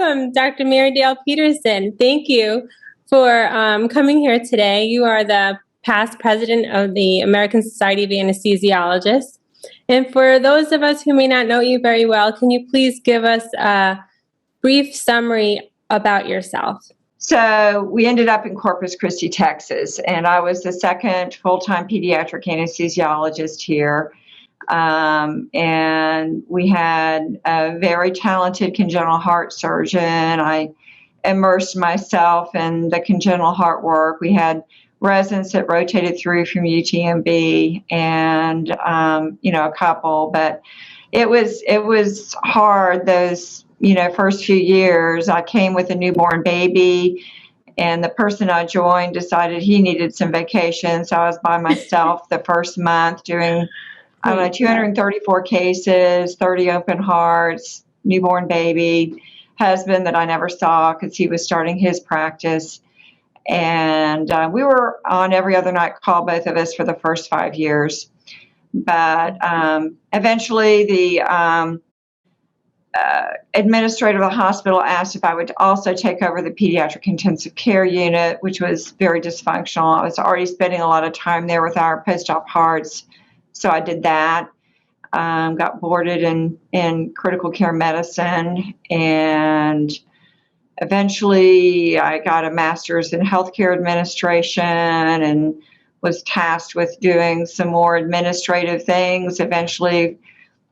welcome, Dr. Mary Dale Peterson. Thank you for coming here today. You are the past president of the American Society of Anesthesiologists. And for those of us who may not know you very well, can you please give us a brief summary about yourself? So we ended up in Corpus Christi, Texas, and I was the second full-time pediatric anesthesiologist here. And we had a very talented congenital heart surgeon. I immersed myself in the congenital heart work. We had residents that rotated through from UTMB and, a couple, but it was hard those, first few years. I came with a newborn baby, and the person I joined decided he needed some vacation. So I was by myself the first month doing 234 cases, 30 open hearts, newborn baby, husband that I never saw because he was starting his practice. And we were on every other night call, both of us, for the first 5 years. But eventually the administrator of the hospital asked if I would also take over the pediatric intensive care unit, which was very dysfunctional. I was already spending a lot of time there with our post-op hearts. So I did that, got boarded in critical care medicine, and eventually I got a master's in healthcare administration and was tasked with doing some more administrative things. Eventually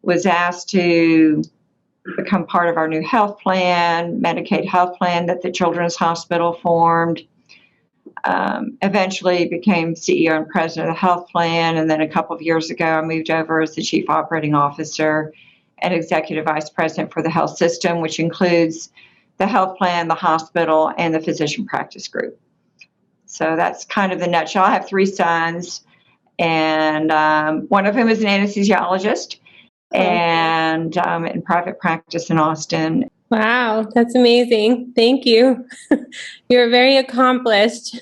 was asked to become part of our new health plan, Medicaid health plan that the Children's Hospital formed. Eventually became CEO and president of the health plan, and then a couple of years ago I moved over as the chief operating officer and executive vice president for the health system, which includes the health plan, the hospital, and the physician practice group. So that's kind of the nutshell. I have 3 sons, and one of whom is an anesthesiologist and in private practice in Austin. Wow, that's amazing. Thank you. You're very accomplished.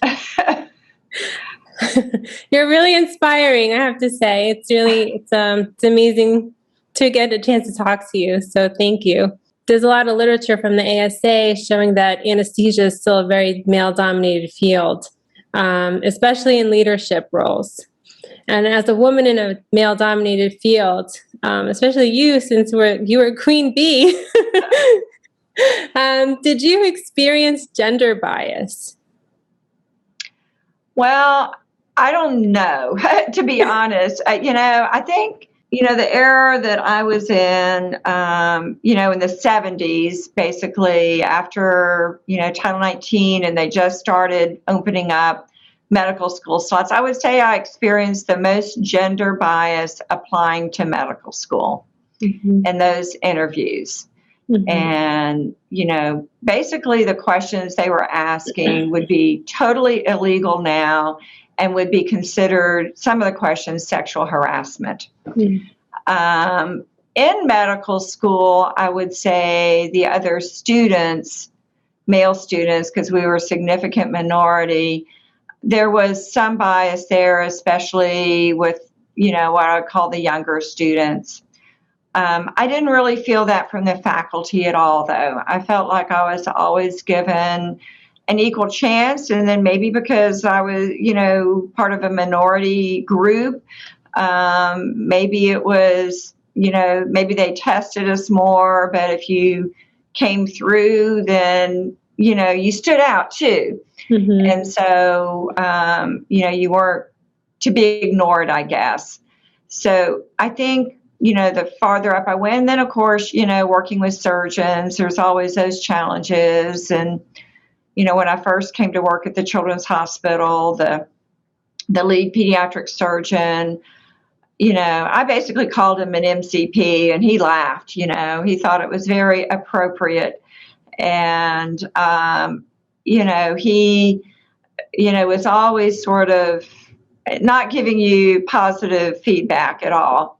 You're really inspiring, I have to say. It's amazing to get a chance to talk to you. So thank you. There's a lot of literature from the ASA showing that anesthesia is still a very male-dominated field, especially in leadership roles. And as a woman in a male-dominated field, especially you, since you were Queen Bee, did you experience gender bias? Well, I don't know, to be honest. I think, the era that I was in, in the 70s, basically after, Title 19, and they just started opening up medical school slots, I would say I experienced the most gender bias applying to medical school in those interviews. Mm-hmm. And, basically the questions they were asking would be totally illegal now and would be considered, some of the questions, sexual harassment. Mm-hmm. In medical school, I would say the other students, male students, because we were a significant minority, there was some bias there, especially with, what I would call the younger students. I didn't really feel that from the faculty at all, though. I felt like I was always given an equal chance, and then maybe because I was, part of a minority group, maybe it was, maybe they tested us more, but if you came through, then, you stood out too. Mm-hmm. And so, you weren't to be ignored, I guess. So I think, the farther up I went, and then of course, working with surgeons, there's always those challenges. And, when I first came to work at the Children's Hospital, the lead pediatric surgeon, I basically called him an MCP, and he laughed, he thought it was very appropriate. And, he, was always sort of not giving you positive feedback at all.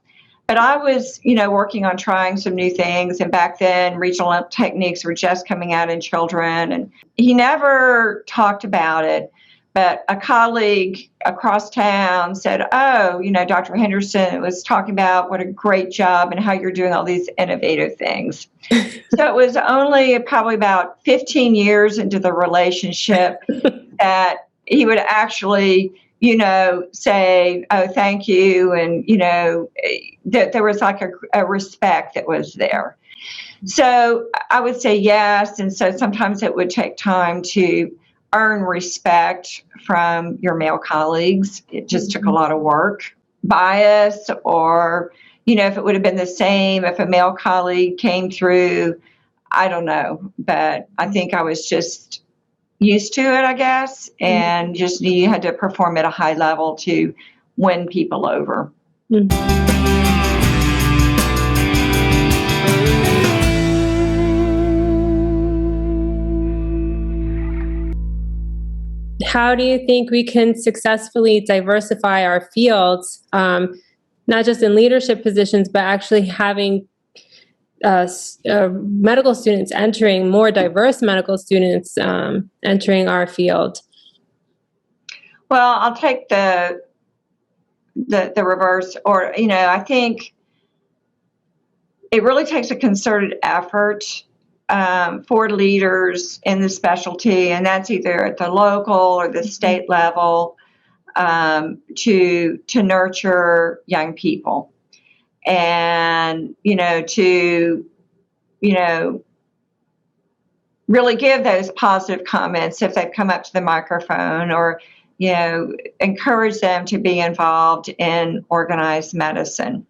But I was, working on trying some new things. And back then, regional techniques were just coming out in children. And he never talked about it. but a colleague across town said, oh, Dr. Henderson was talking about what a great job and how you're doing all these innovative things. So it was only probably about 15 years into the relationship that he would actually, say, oh, thank you. And, that there was like a respect that was there. So I would say yes. And so sometimes it would take time to earn respect from your male colleagues. It just took a lot of work. Bias, or, if it would have been the same if a male colleague came through, I don't know. But I think I was just used to it, I guess, and just you had to perform at a high level to win people over. How do you think we can successfully diversify our fields, not just in leadership positions, but actually having medical students entering, more diverse medical students entering our field? Well, I'll take the reverse, or, I think it really takes a concerted effort for leaders in the specialty, and that's either at the local or the state level, to nurture young people, and to really give those positive comments if they've come up to the microphone, or encourage them to be involved in organized medicine.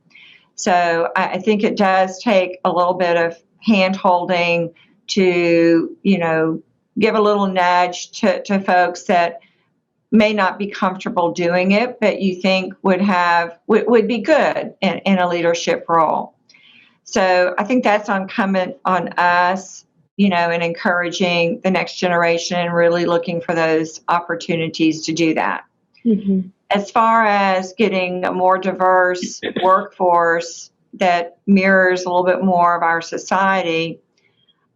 So I think it does take a little bit of hand-holding to, give a little nudge to folks that may not be comfortable doing it, but you think would be good in a leadership role. So I think that's incumbent on us, and encouraging the next generation and really looking for those opportunities to do that. Mm-hmm. As far as getting a more diverse workforce that mirrors a little bit more of our society,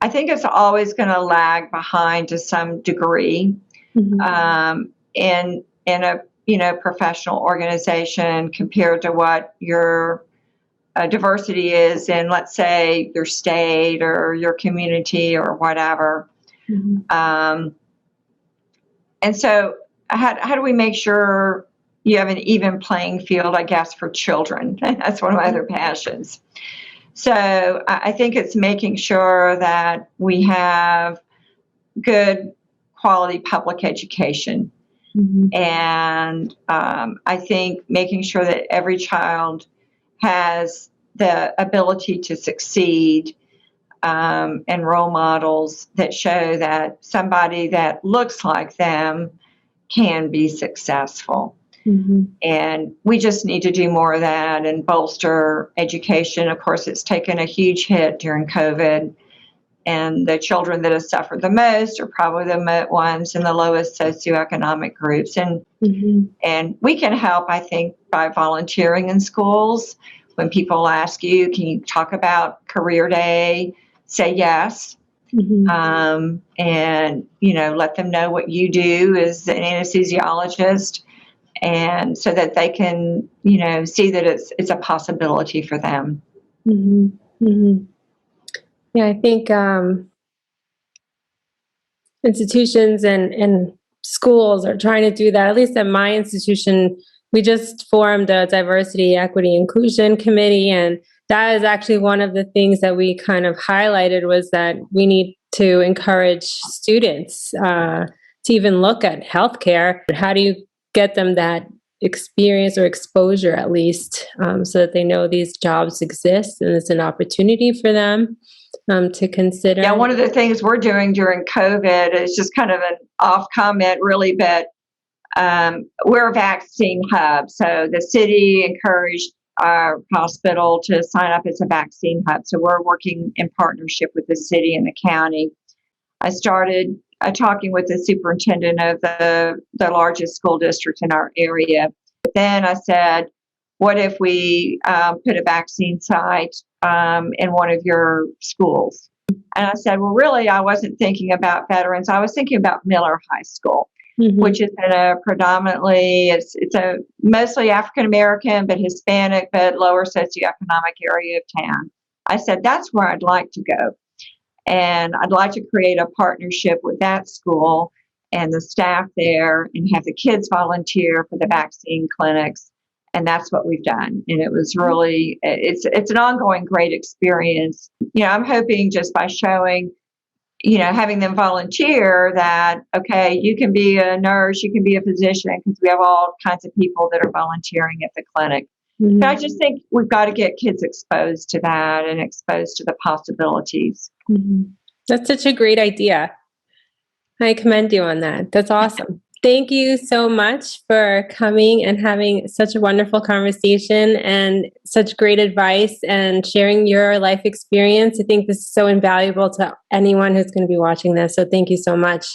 I think it's always going to lag behind to some degree. Mm-hmm. In a professional organization compared to what your diversity is in, let's say, your state or your community or whatever. Mm-hmm. And so how do we make sure you have an even playing field, I guess, for children? That's one of my other passions. So I think it's making sure that we have good quality public education. Mm-hmm. And I think making sure that every child has the ability to succeed, and role models that show that somebody that looks like them can be successful. Mm-hmm. And we just need to do more of that and bolster education. Of course, it's taken a huge hit during COVID, and the children that have suffered the most are probably the ones in the lowest socioeconomic groups. And mm-hmm. and we can help, I think, by volunteering in schools. When people ask you, can you talk about Career Day? Say yes. Mm-hmm. And, let them know what you do as an anesthesiologist, and so that they can, see that it's a possibility for them. Mm-hmm. Mm-hmm. Yeah, I think institutions and schools are trying to do that. At least at my institution, we just formed a diversity, equity, inclusion committee, and that is actually one of the things that we kind of highlighted, was that we need to encourage students to even look at healthcare. How do you get them that experience or exposure, at least, so that they know these jobs exist and it's an opportunity for them to consider? Yeah, one of the things we're doing during COVID is just kind of an off comment, really, but we're a vaccine hub. So the city encouraged our hospital to sign up as a vaccine hub. So we're working in partnership with the city and the county. I started talking with the superintendent of the largest school district in our area. But then I said, what if we put a vaccine site in one of your schools? And I said, well, really, I wasn't thinking about veterans. I was thinking about Miller High School. which is in a predominantly, it's a mostly African American, but Hispanic, but lower socioeconomic area of town. I said, that's where I'd like to go. And I'd like to create a partnership with that school and the staff there and have the kids volunteer for the vaccine clinics. And that's what we've done. And it was really, it's an ongoing great experience. I'm hoping just by showing, having them volunteer that, okay, you can be a nurse, you can be a physician, because we have all kinds of people that are volunteering at the clinic. But I just think we've got to get kids exposed to that and exposed to the possibilities. That's such a great idea. I commend you on that. That's awesome. Thank you so much for coming and having such a wonderful conversation and such great advice and sharing your life experience. I think this is so invaluable to anyone who's going to be watching this. So thank you so much.